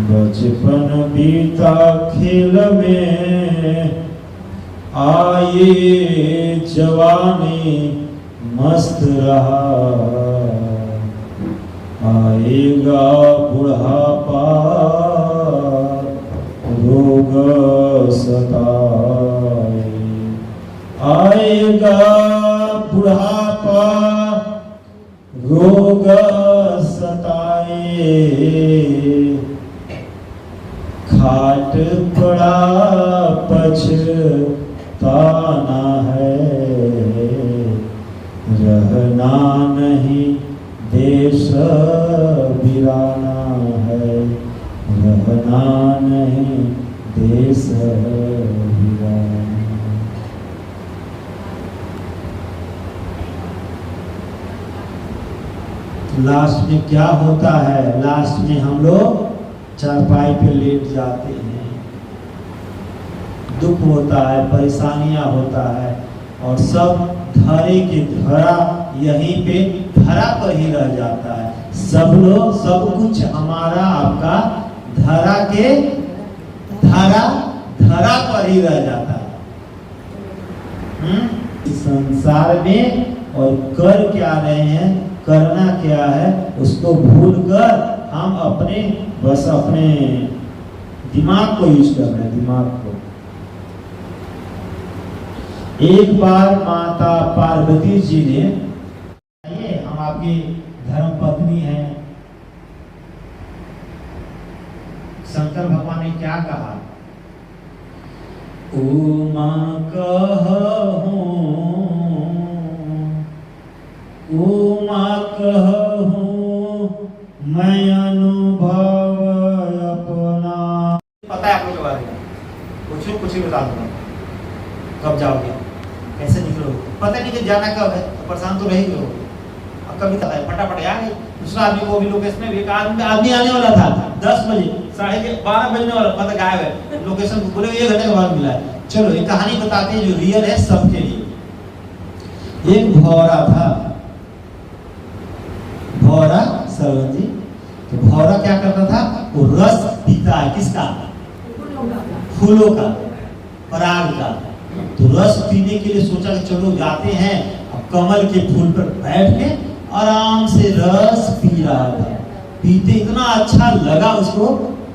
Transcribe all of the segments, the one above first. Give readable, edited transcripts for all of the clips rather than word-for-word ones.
बचपन बीता खेल में, आए जवानी मस्त रहा, आएगा बुढ़ापा रोग सताए, आएगा बुढ़ापा रोग सताए, खाट पड़ा पछताना है, रहना नहीं देश बिराना है, रहना नहीं देश बिराना। लास्ट में क्या होता है? लास्ट में हम लोग चारपाई पे लेट जाते हैं, दुख होता है, परेशानियां होता है, और सब धरे के धरा यहीं पे धरा पर ही रह जाता है। सब लोग सब कुछ हमारा आपका धरा के धरा पर ही रह जाता है। संसार में और कर क्या रहे हैं, करना क्या है, उसको भूलकर हम अपने दिमाग को यूज कर रहे हैं, दिमाग को। एक बार माता पार्वती जी ने, हम आपकी धर्म पत्नी हैं, शंकर भगवान ने क्या कहा? उमा कहूं, उमा कहूं मैं अनुभव अपना। पता है आप लोग के बारे में? कुछ ही बता दूंगा। कब जाओगे, कैसे निकलोगे, पता नहीं कि जाना कब है, तो परेशान तो रहेंगे हो। अब कभी पता है फटाफट आ गए। दूसरा आदमी को भी लोकेशन में एक आदमी आने वाला था 10 बजे, 12:30 बजने वाला, पता गायब है। लोकेशन पूरे 1 घंटे के बाद मिला है। चलो एक कहानी बताते हैं जो रियल है सबके लिए। एक भौरा था, भौरा सरवन जी। तो भौरा क्या करता था? वो रस पीता है, किसका? फूलों का, पराग का। तो रस पीने के लिए सोचा कि चलो जाते हैं। अब कमल के फूल पर बैठ के आराम से रस पी रहा था। पीते इतना अच्छा लगा उसको,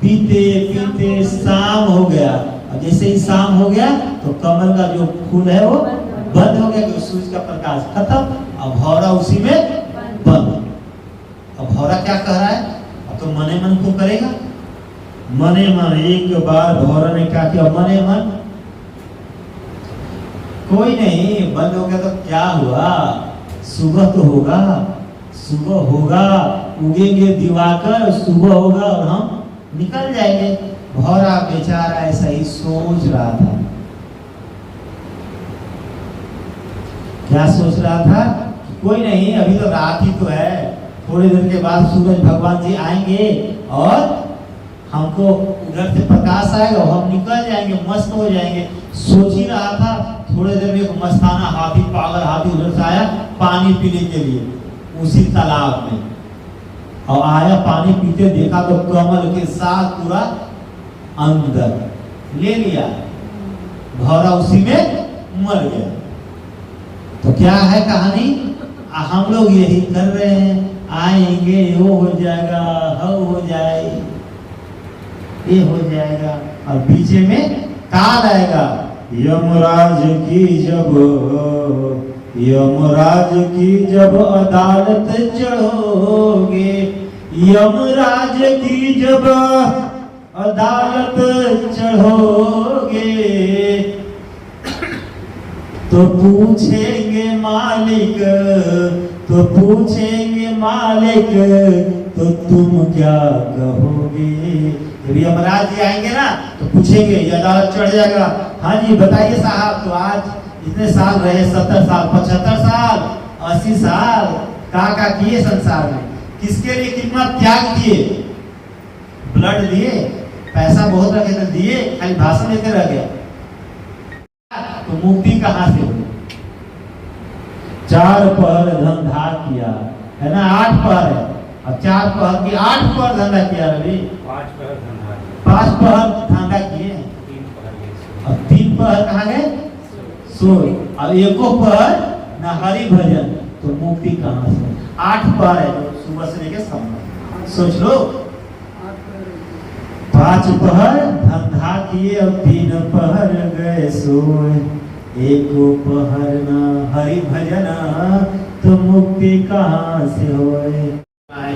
पीते पीते शाम हो गया। और जैसे ही शाम हो गया तो कमल का जो फूल है वो बंद हो गया, कि सूरज का प्रकाश खत्म। अब भौरा उसी में बंद। अब भौरा क्या कह रहा है? अब तो मने मन को करेगा, मने मन। एक बार भौरा ने क्या किया? मने मन कोई नहीं, बंद हो गया तो क्या हुआ, सुबह तो होगा, सुबह होगा, उगेंगे दिवाकर, सुबह होगा और हम निकल जाएंगे। भौरा बेचारा ऐसा ही सोच रहा था। क्या सोच रहा था? कोई नहीं, अभी तो रात ही तो है, थोड़ी देर के बाद सूरज भगवान जी आएंगे और हमको उधर से प्रकाश आएगा, हम निकल जाएंगे, मस्त हो जाएंगे। सोच ही रहा था। थोड़ी देर में एक मस्ताना हाथी, पागल हाथी उधर से आया पानी पीने के लिए उसी तालाब में। और आया, पानी पीते देखा तो कमल के साथ पूरा अंदर ले लिया। भौरा उसी में मर गया। तो क्या है कहानी? हम लोग यही कर रहे हैं, आएंगे, वो हो जाएगा, हो जाए, ये हो जाएगा, और पीछे में काल आएगा। यमराज की जब अदालत चढ़ोगे, यमराज की जब अदालत चढ़ोगे, तो पूछेंगे मालिक, तो तुम क्या कहोगे? जब यमराज जी आएंगे ना तो पूछेंगे, अदालत चढ़ जाएगा। हाँ जी बताइए साहब, तो आज इतने साल रहे, 70 साल, 75 साल, 80 साल, का किए संसार में, किसके लिए कितना त्याग किए, ब्लड दिए, पैसा बहुत रखे तो दिए, खाली भाषण देते रह गया, तो मुक्ति कहाँ से हुई? 4 पहर धंधा किया है ना, 8 पहर है, अब 4 पहर की 8 पहर धंधा किया रवि, 5 पहर धंधा, 5 पहर धंधा किए, 3 पहर गए अब 3 पहर कहाँ गए? सोए। अब एको पहर न हरि भजन, तो मुक्ति कहाँ से? 8 पहर है जो सुबह से लेके शाम तक, सोच लो। 5 पहर धंधा किए और 3 पहर गए सोए, एको पहर न हरि भजन, तो मुक्ति कहाँ से होए?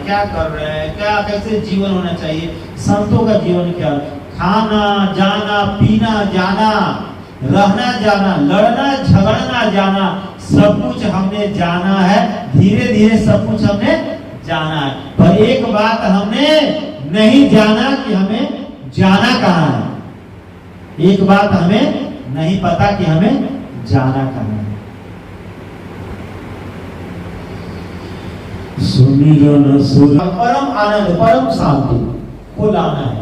क्या कर रहे हैं, क्या कैसे जीवन होना चाहिए? संतों का जीवन क्या? खाना जाना, पीना जाना, रहना जाना, लड़ना झगड़ना जाना, सब कुछ हमने जाना है। धीरे धीरे सब कुछ हमने जाना है, पर एक बात हमने नहीं जाना कि हमें जाना कहाँ है। एक बात हमें नहीं पता कि हमें जाना कहाँ है। सुमिरन सुर परम आनंद, परम शांति को लाना है।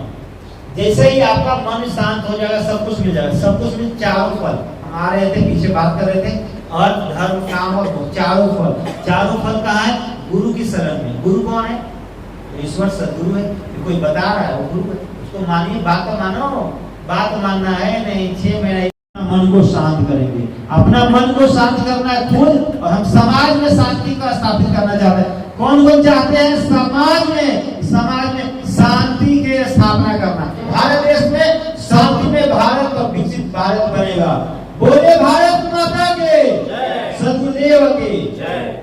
जैसे ही आपका मन शांत हो जाएगा, सब कुछ मिल जाएगा। सब कुछ मिल, चारों फल हम आ रहे थे, पीछे बात कर रहे थे, अर्थ धर्म काम और चारों फल। चारों फल कहाँ है? गुरु की शरण में। गुरु कौन है? ईश्वर सदगुरु है। कोई बता रहा है वो गुरु है, उसको मानिए, बात तो मानो। बात मानना है नहीं, 6 महीने मन को शांत करेंगे। अपना मन को शांत करना है खुद, और हम समाज में शांति का स्थापित करना चाहते हैं। कौन कौन चाहते हैं समाज में शांति की स्थापना करना? भारत देश में शांति में भारत और विकसित भारत बनेगा। बोले भारत माता के जय, सदगुरुदेव की जय।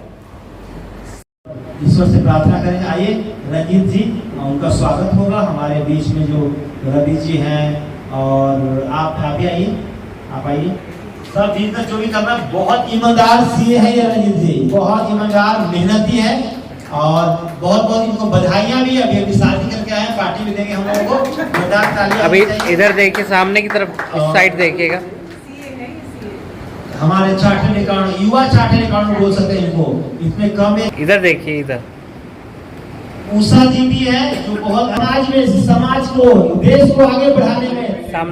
ईश्वर से प्रार्थना करेंगे। आइए रंजीत जी, उनका स्वागत होगा हमारे बीच में, जो रवि जी हैं, और आप भी आइए, आप आइए। सब चीज जो भी करना, बहुत ईमानदार सीए है ये रंजीत जी, बहुत ईमानदार मेहनती है, और बहुत बहुत इनको बधाइयां भी। अभी शादी करके आए, पार्टी भी देंगे हम लोगों को, जोरदार तालियां। अभी इधर देखिए, सामने की तरफ, इस साइड देखिएगा। हमारे चार्टर्ड अकाउंट, युवा चार्टर्ड अकाउंट बोल सकते हैं इनको, इतने कम है। इधर देखिए, इधर उषा जी भी है, जो बहुत समाज को, देश को आगे बढ़ाने में,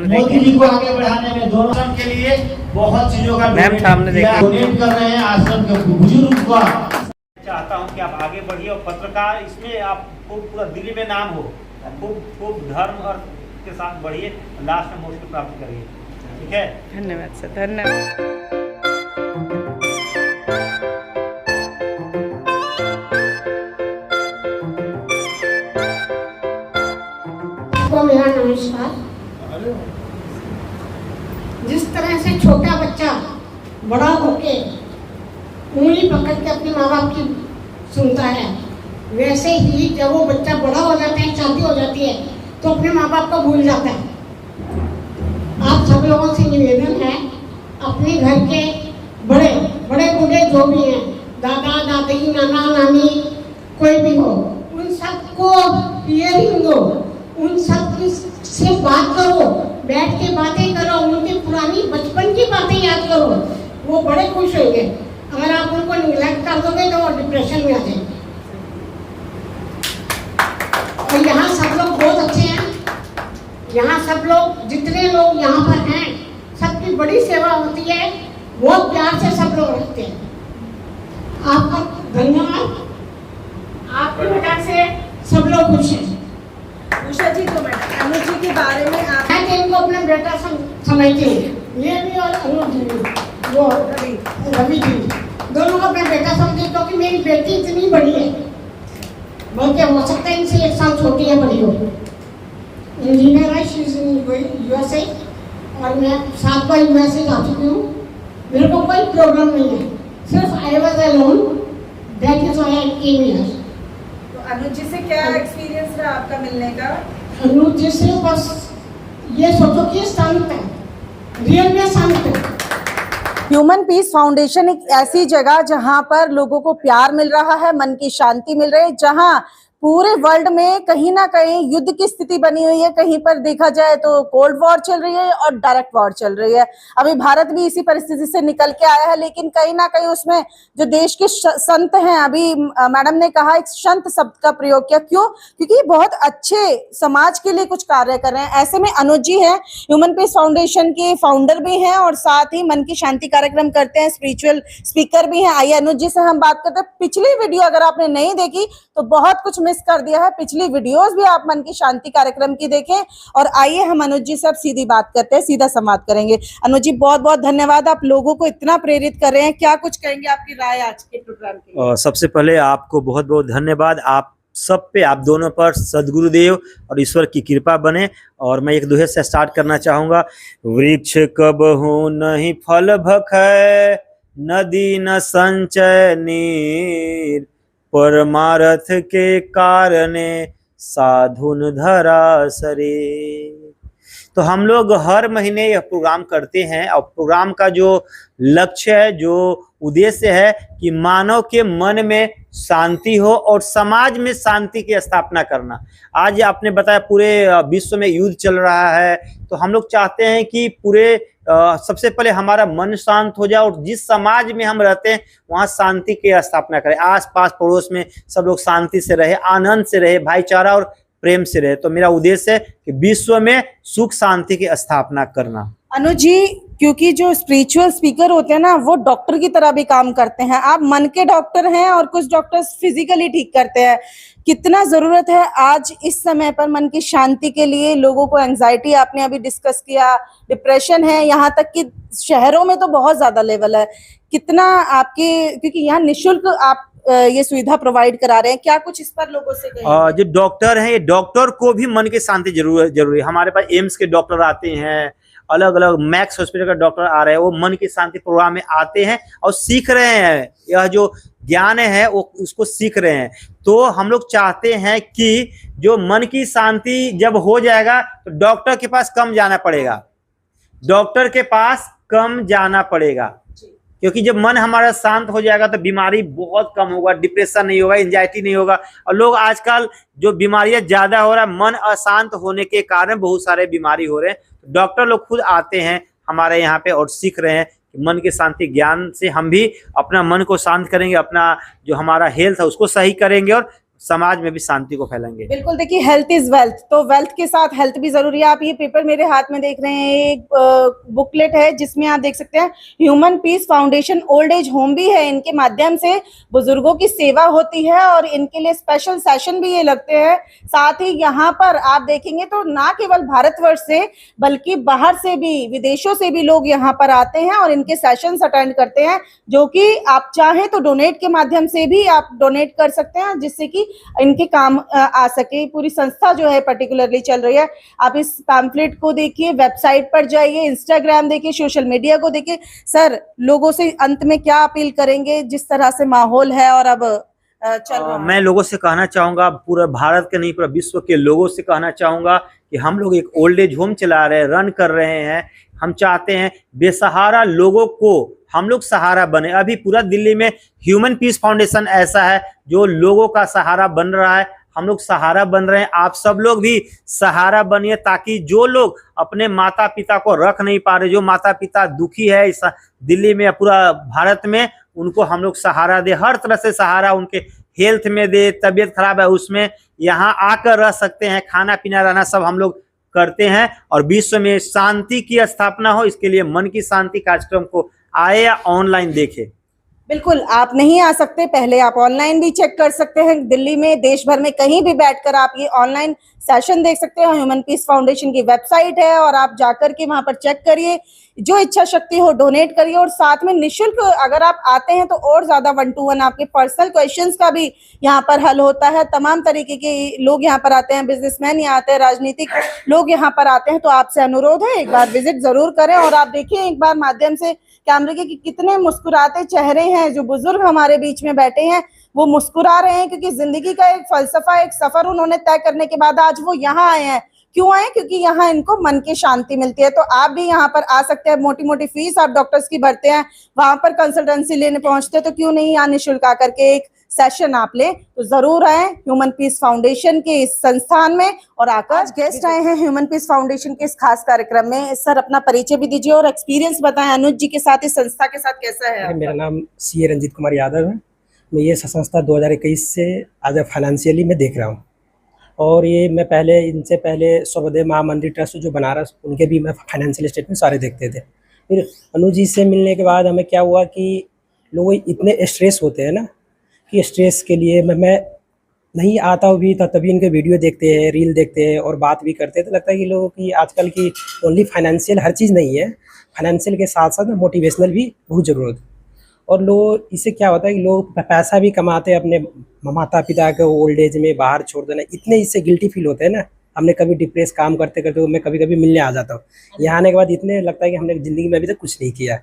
मोदी जी को आगे बढ़ाने में, दोनों के लिए बहुत चीजों का मैम सामने देखिए, डोनेट कर रहे हैं आश्रम के बुजुर्ग को। चाहता हूं कि आप आगे बढ़िए, और पत्रकार इसमें आप पूरा दिल्ली में नाम हो, खूब धर्म और के साथ बढ़िए, लास्ट में मोक्ष प्राप्त करिए। ठीक है, धन्यवाद सर, धन्यवाद। मेरा नमस्कार। जिस तरह से छोटा बच्चा बड़ा होके उंगली पकड़ के अपने माँ बाप की सुनता है, वैसे ही जब वो बच्चा बड़ा हो जाता है, शादी हो जाती है, तो अपने माँ बाप को भूल जाता है। आप सब लोगों से निवेदन है, अपने घर के बड़े बड़े बूढ़े जो भी हैं, दादा दादी, नाना नानी, कोई भी हो, उन सबको हियरिंग दो, उन सब से बात करो, बैठ के बातें करो, उनकी पुरानी बचपन की बातें याद करो, वो बड़े खुश होंगे। अगर आप उनको निगलेक्ट कर दोगे तो वो डिप्रेशन में आ जाएंगे। और यहाँ सब लोग बहुत अच्छे हैं, यहाँ सब लोग, जितने लोग यहाँ पर हैं, सबकी बड़ी सेवा होती है, बहुत प्यार से सब लोग रखते हैं। आपका धन्यवाद, आपकी वजह से सब लोग खुश हैं। उषा जी, तो मैडम अनुज जी के बारे में आप इनको अपना बेटा समझते हैं, ये भी और अनुज जी भी, वो रवि जी, दोनों को अपना बेटा समझते, क्योंकि मेरी बेटी इतनी बड़ी है, बल्कि हो सकता है इनसे 1 साल छोटी है, बड़ी हो, इंजीनियर है, यूएसए, और मैं 7 बार यूएसए जा चुकी हूँ। मेरे को कोई प्रॉब्लम नहीं है, सिर्फ I was alone, that is why I came here. Anuj ji से क्या एक्सपीरियंस रहा आपका मिलने का? अनुज जी से बस ये सोचो कि संत है, रियल में संत है। ह्यूमन पीस फाउंडेशन एक ऐसी जगह जहां पर लोगों को प्यार मिल रहा है, मन की शांति मिल रही है, जहां पूरे वर्ल्ड में कहीं ना कहीं युद्ध की स्थिति बनी हुई है। कहीं पर देखा जाए तो कोल्ड वॉर चल रही है और डायरेक्ट वॉर चल रही है। अभी भारत भी इसी परिस्थिति से निकल के आया है, लेकिन कहीं ना कहीं उसमें जो देश के संत हैं, अभी मैडम ने कहा एक संत शब्द का प्रयोग किया, क्यों? क्योंकि बहुत अच्छे समाज के लिए कुछ कार्य कर रहे हैं। ऐसे में अनुज जी हैं, ह्यूमन पीस फाउंडेशन के फाउंडर भी हैं और साथ ही मन की शांति कार्यक्रम करते हैं, स्पिरिचुअल स्पीकर भी हैं। आइए अनुज जी से हम बात करते हैं। पिछली वीडियो अगर आपने नहीं देखी तो बहुत कुछ मिस कर दिया है, पिछली वीडियोस भी आप मन की शांति कार्यक्रम की देखें। और आइए हम अनुज जी से अब सीधी बात करते हैं, सीधा संवाद करेंगे। अनुज जी बहुत बहुत धन्यवाद, आप लोगों को इतना प्रेरित कर रहे हैं, क्या कुछ कहेंगे, आपकी राय आज के प्रोग्राम की? सबसे पहले आपको बहुत बहुत धन्यवाद। आप सब पे, आप दोनों पर सदगुरुदेव और ईश्वर की कृपा बने। और मैं एक दोहे से स्टार्ट करना चाहूँगा। वृक्ष कबहु नहीं फल भखै, नदी न संचय नीर, परमारथ के कारणे साधुन धरा शरीर। तो हम लोग हर महीने यह प्रोग्राम करते हैं और प्रोग्राम का जो लक्ष्य है, जो उद्देश्य है कि मानव के मन में शांति हो और समाज में शांति की स्थापना करना। आज आपने बताया पूरे विश्व में युद्ध चल रहा है, तो हम लोग चाहते हैं कि पूरे सबसे पहले हमारा मन शांत हो जाए और जिस समाज में हम रहते हैं वहाँ शांति की स्थापना करें। आस पास पड़ोस में सब लोग शांति से रहे, आनंद से रहे, भाईचारा और प्रेम से रहे। तो मेरा उद्देश्य है कि विश्व में सुख शांति की स्थापना करना। अनुज जी, क्योंकि जो स्पिरिचुअल स्पीकर होते हैं ना, वो डॉक्टर की तरह भी काम करते हैं। आप मन के डॉक्टर हैं और कुछ डॉक्टर्स फिजिकली ठीक करते हैं। कितना जरूरत है आज इस समय पर मन की शांति के लिए? लोगों को एंजाइटी आपने अभी डिस्कस किया, डिप्रेशन है, यहाँ तक कि शहरों में तो बहुत ज्यादा लेवल है। कितना आपके, क्योंकि यहाँ निःशुल्क आप ये सुविधा प्रोवाइड करा रहे हैं, क्या कुछ इस पर लोगों से कहेंगे? जो डॉक्टर हैं, ये डॉक्टर को भी मन की शांति जरूरी है। हमारे पास एम्स के डॉक्टर आते हैं, अलग अलग मैक्स हॉस्पिटल का डॉक्टर आ रहे हैं, वो मन की शांति प्रोग्राम में आते हैं और सीख रहे हैं। यह जो ज्ञान है वो उसको सीख रहे हैं। तो हम लोग चाहते हैं कि जो मन की शांति जब हो जाएगा तो डॉक्टर के पास कम जाना पड़ेगा, डॉक्टर के पास कम जाना पड़ेगा। क्योंकि जब मन हमारा शांत हो जाएगा तो बीमारी बहुत कम होगा, डिप्रेशन नहीं होगा, एंजाइटी नहीं होगा। और लोग आजकल जो बीमारियां ज्यादा हो रहा है, मन अशांत होने के कारण बहुत सारे बीमारी हो रहे हैं। डॉक्टर लोग खुद आते हैं हमारे यहाँ पे और सीख रहे हैं कि मन की शांति ज्ञान से हम भी अपना मन को शांत करेंगे, अपना जो हमारा हेल्थ है उसको सही करेंगे और समाज में भी शांति को फैलाएंगे। बिल्कुल, देखिए हेल्थ इज वेल्थ, तो वेल्थ के साथ हेल्थ भी जरूरी है। आप ये पेपर मेरे हाथ में देख रहे हैं, एक बुकलेट है जिसमें आप देख सकते हैं Human Peace Foundation old age home भी है। इनके माध्यम से बुजुर्गों की सेवा होती है और इनके लिए स्पेशल सेशन भी ये लगते हैं। साथ ही यहाँ पर आप देखेंगे तो ना केवल भारतवर्ष से बल्कि बाहर से भी, विदेशों से भी लोग यहाँ पर आते हैं और इनके सेशंस अटेंड करते हैं, जो कि आप चाहें तो डोनेट के माध्यम से भी आप डोनेट कर सकते हैं, जिससे कि इनके काम आ सके। पूरी संस्था जो है पर्टिकुलरली चल रही है। आप इस पैम्फलेट को देखिए, वेबसाइट पर जाइए, इंस्टाग्राम देखिए, सोशल मीडिया को देखिए। सर, लोगों से अंत में क्या अपील करेंगे जिस तरह से माहौल है और अब चल रहा है? मैं लोगों से कहना चाहूंगा, पूरा भारत के नहीं पूरा विश्व के लोगों से कहना चाहूंगा कि हम लोग एक ओल्ड एज होम चला रहे हैं, रन कर रहे हैं। हम चाहते हैं बेसहारा लोगों को हम लोग सहारा बने। अभी पूरा दिल्ली में ह्यूमन पीस फाउंडेशन ऐसा है जो लोगों का सहारा बन रहा है। हम लोग सहारा बन रहे हैं, आप सब लोग भी सहारा बनिए, ताकि जो लोग अपने माता पिता को रख नहीं पा रहे, जो माता पिता दुखी है इस दिल्ली में, पूरा भारत में, उनको हम लोग सहारा दे, हर तरह से सहारा उनके हेल्थ में दे। तबीयत खराब है उसमें यहाँ आकर रह सकते हैं, खाना पीना रहना सब हम लोग करते हैं। और विश्व में शांति की स्थापना हो, इसके लिए मन की शांति कार्यक्रम को आए या ऑनलाइन देखे। बिल्कुल, आप नहीं आ सकते, पहले आप ऑनलाइन भी चेक कर सकते हैं। दिल्ली में, देश भर में कहीं भी बैठकर आप ये ऑनलाइन सेशन देख सकते हैं। ह्यूमन पीस फाउंडेशन की वेबसाइट है और आप जाकर के वहां पर चेक करिए, जो इच्छा शक्ति हो डोनेट करिए। और साथ में निःशुल्क अगर आप आते हैं तो और ज्यादा 1-to-1 आपके पर्सनल क्वेश्चंस का भी यहाँ पर हल होता है। तमाम तरीके के लोग यहाँ पर आते हैं, बिजनेसमैन यहाँ आते हैं, राजनीतिक लोग यहाँ पर आते हैं। तो आपसे अनुरोध है एक बार विजिट जरूर करें। और आप देखिए एक बार माध्यम से कैमरे के कि कितने मुस्कुराते चेहरे हैं। जो बुजुर्ग हमारे बीच में बैठे हैं वो मुस्कुरा रहे हैं, क्योंकि जिंदगी का एक फलसफा, एक सफर उन्होंने तय करने के बाद आज वो यहाँ आए हैं। क्यों आए? क्योंकि यहाँ इनको मन की शांति मिलती है। तो आप भी यहाँ पर आ सकते हैं। मोटी मोटी फीस आप डॉक्टर्स की भरते हैं, वहां पर कंसल्टेंसी लेने पहुंचते हैं, तो क्यों नहीं यहाँ निःशुल्क आकर के एक सेशन आप ले। तो जरूर आए ह्यूमन पीस फाउंडेशन के इस संस्थान में और आकर। आज गेस्ट आए हैं ह्यूमन पीस फाउंडेशन के इस खास कार्यक्रम में। सर, अपना परिचय भी दीजिए और एक्सपीरियंस बताएं अनुज जी के साथ, इस संस्था के साथ कैसा है? मेरा नाम CA रंजीत कुमार यादव है। मैं ये संस्था 2021 से आज फाइनेंशियली मैं देख रहा हूँ। और ये मैं पहले, इनसे पहले सर्वदेव महामंदिर ट्रस्ट जो बनारस, उनके भी मैं फाइनेंशियल स्टेटमेंट सारे देखते थे। फिर अनुज जी से मिलने के बाद हमें क्या हुआ कि लोग इतने स्ट्रेस होते हैं ना, कि स्ट्रेस के लिए मैं नहीं आता हो भी तो तभी इनके वीडियो देखते हैं, रील देखते हैं और बात भी करते हैं, तो लगता है कि लोगों की आजकल की ओनली फाइनेंशियल हर चीज़ नहीं है, फाइनेंशियल के साथ साथ मोटिवेशनल भी बहुत ज़रूरत है। और लोग इससे क्या होता है कि लोग पैसा भी कमाते हैं, अपने माता पिता को ओल्ड एज में बाहर छोड़ देना, इतने इससे गिल्टी फील होते हैं ना। हमने कभी डिप्रेस काम करते करते हुए मैं कभी कभी मिलने आ जाता हूँ, यहाँ आने के बाद इतने लगता है कि हमने ज़िंदगी में अभी तक कुछ नहीं किया,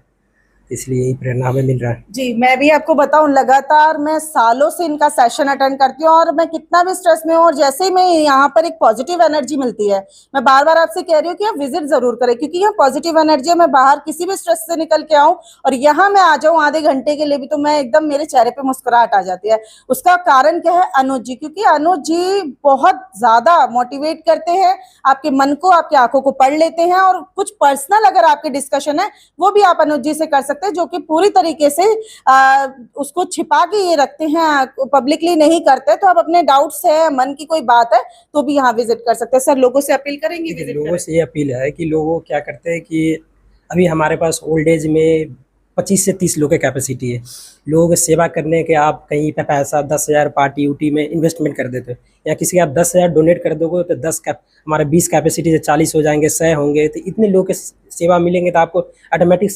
इसलिए यही प्रेरणा हमें मिल रहा है। जी, मैं भी आपको बताऊं, लगातार मैं सालों से इनका सेशन अटेंड करती हूँ और मैं कितना भी स्ट्रेस में हूँ और जैसे ही मैं यहाँ पर एक पॉजिटिव एनर्जी मिलती है, मैं बार बार आपसे कह रही हूँ कि आप विजिट जरूर करें, क्योंकि यहाँ पॉजिटिव एनर्जी है। मैं बाहर किसी भी स्ट्रेस से निकल के आऊँ और यहाँ मैं आ जाऊँ आधे घंटे के लिए भी, तो मैं एकदम, मेरे चेहरे पे मुस्कुराहट आ जाती है। उसका कारण क्या है? अनुज जी, क्योंकि अनुज जी बहुत ज्यादा मोटिवेट करते हैं, आपके मन को, आपकी आंखों को पढ़ लेते हैं और कुछ पर्सनल अगर आपके डिस्कशन है वो भी आप अनुज जी से कर सकते हैं, जो कि पूरी तरीके से उसको छिपा के ये रखते हैं, पब्लिकली नहीं करते। तो आप अपने डाउट्स है, मन की कोई बात है तो भी यहाँ विजिट कर सकते हैं। सर, लोगों से अपील करेंगे विजिट लोगों से ये अपील है कि लोगों क्या करते हैं कि अभी हमारे पास ओल्ड एज में 25 से 30 लोग की कैपेसिटी है। लोग सेवा करने के आप कहीं पे पैसा 10,000 पार्टी उटी में इन्वेस्टमेंट कर देते हो, या किसी आप 10,000 डोनेट कर दोगे तो 10 हमारे 20 कैपेसिटी से 40 हो जाएंगे, 100 होंगे, तो इतने लोग के सेवा मिलेंगे तो आपको ऑटोमेटिक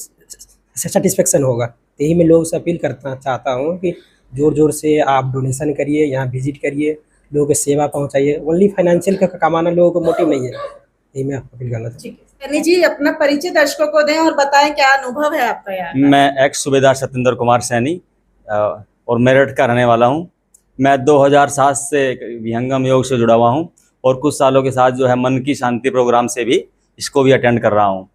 सेटिस्फेक्शन होगा। तो यही मैं लोगों से अपील करना चाहता हूँ कि जोर जोर से आप डोनेशन करिए, यहाँ विजिट करिए, लोगों की सेवा पहुँचाइए। ओनली फाइनेंशियल का कमाना लोगों को मोटिव नहीं है, यही मैं अपील करना चाहता हूँ। सैनी जी, अपना परिचय दर्शकों को दें और बताएं क्या अनुभव है आपका यहाँ का? मैं एक्स सूबेदार सत्येंद्र कुमार सैनी और मेरठ का रहने वाला हूँ। मैं 2007 से विहंगम योग से जुड़ा हुआ हूँ और कुछ सालों के साथ जो है मन की शांति प्रोग्राम से भी इसको भी अटेंड कर रहा हूँ।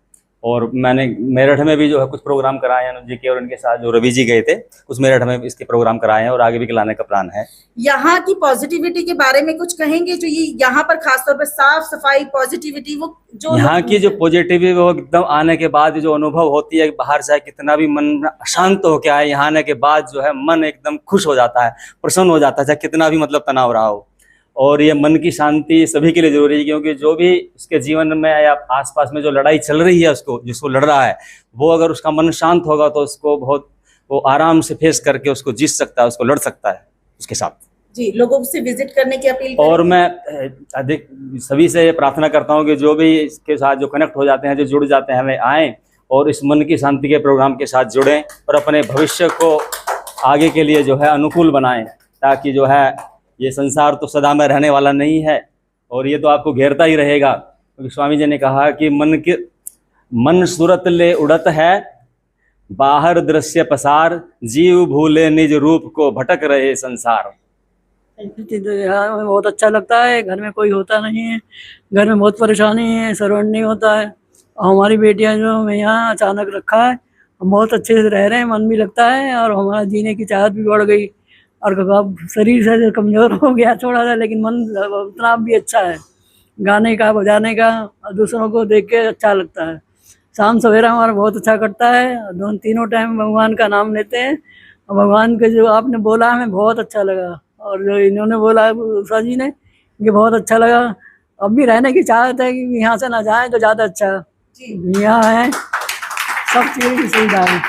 और मैंने मेरठ में भी जो है कुछ प्रोग्राम कराए हैं अनुज जी के, और इनके साथ जो रवि जी गए थे कुछ मेरठ में इसके प्रोग्राम कराए हैं और आगे भी लाने का प्लान है। यहाँ की पॉजिटिविटी के बारे में कुछ कहेंगे? जो ये यहाँ पर खासतौर पर साफ सफाई, पॉजिटिविटी, वो जो यहाँ की जो पॉजिटिविटी वो एकदम आने के बाद जो अनुभव होती है, बाहर से कितना भी मन अशांत हो के आए, यहाँ आने के बाद जो है मन एकदम खुश हो जाता है, प्रसन्न हो जाता है, चाहे कितना भी मतलब तनाव रहा हो। और ये मन की शांति सभी के लिए जरूरी है, क्योंकि जो भी उसके जीवन में या आसपास में जो लड़ाई चल रही है, उसको जिसको लड़ रहा है, वो अगर उसका मन शांत होगा तो उसको बहुत वो आराम से फेस करके उसको जीत सकता है, उसको लड़ सकता है उसके साथ। जी, लोगों से विजिट करने की अपील और मैं अधिक सभी से प्रार्थना करता हूँ कि जो भी इसके साथ जो कनेक्ट हो जाते हैं, जो जुड़ जाते हैं, हमें आएँ और इस मन की शांति के प्रोग्राम के साथ जुड़ें और अपने भविष्य को आगे के लिए जो है अनुकूल बनाएं, ताकि जो है ये संसार तो सदा में रहने वाला नहीं है और ये तो आपको घेरता ही रहेगा। क्योंकि स्वामी जी ने कहा कि मन सूरत ले उड़त है, बाहर दृश्य पसार, जीव भूले निज रूप को, भटक रहे संसार। यहाँ में बहुत अच्छा लगता है, घर में कोई होता नहीं है, घर में बहुत परेशानी है, सर्वंट नहीं होता है। और हमारी बेटियां जो हमें यहाँ अचानक रखा है, हम बहुत अच्छे से रह रहे हैं, मन भी लगता है और हमारा जीने की चाहत भी बढ़ गई। और अब शरीर से कमज़ोर हो गया थोड़ा सा, लेकिन मन उतना भी अच्छा है, गाने का, बजाने का, और दूसरों को देख के अच्छा लगता है। शाम सवेरा हमारा बहुत अच्छा कटता है, तीनों टाइम भगवान का नाम लेते हैं। और भगवान के जो आपने बोला हमें बहुत अच्छा लगा, और जो इन्होंने बोला उषा जी ने, ये बहुत अच्छा लगा। अब भी रहने की चाहत है कि यहाँ से ना जाए तो ज़्यादा अच्छा है। यहाँ है सब चीज़ की सुविधा है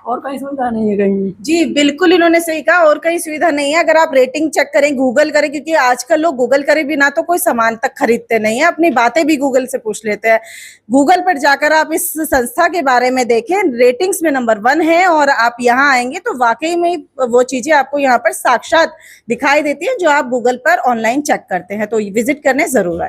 और कहीं सुविधा नहीं है कहीं। जी, बिल्कुल इन्होंने सही कहा, और कहीं सुविधा नहीं है। अगर आप रेटिंग चेक करें, गूगल करें, क्योंकि आजकल लोग गूगल करे बिना तो कोई सामान तक खरीदते नहीं है, अपनी बातें भी गूगल से पूछ लेते हैं। गूगल पर जाकर आप इस संस्था के बारे में देखें, रेटिंग्स में नंबर 1 है, और आप यहाँ आएंगे तो वाकई में वो चीजें आपको यहाँ पर साक्षात दिखाई देती है जो आप गूगल पर ऑनलाइन चेक करते हैं। तो विजिट करने जरूर आए।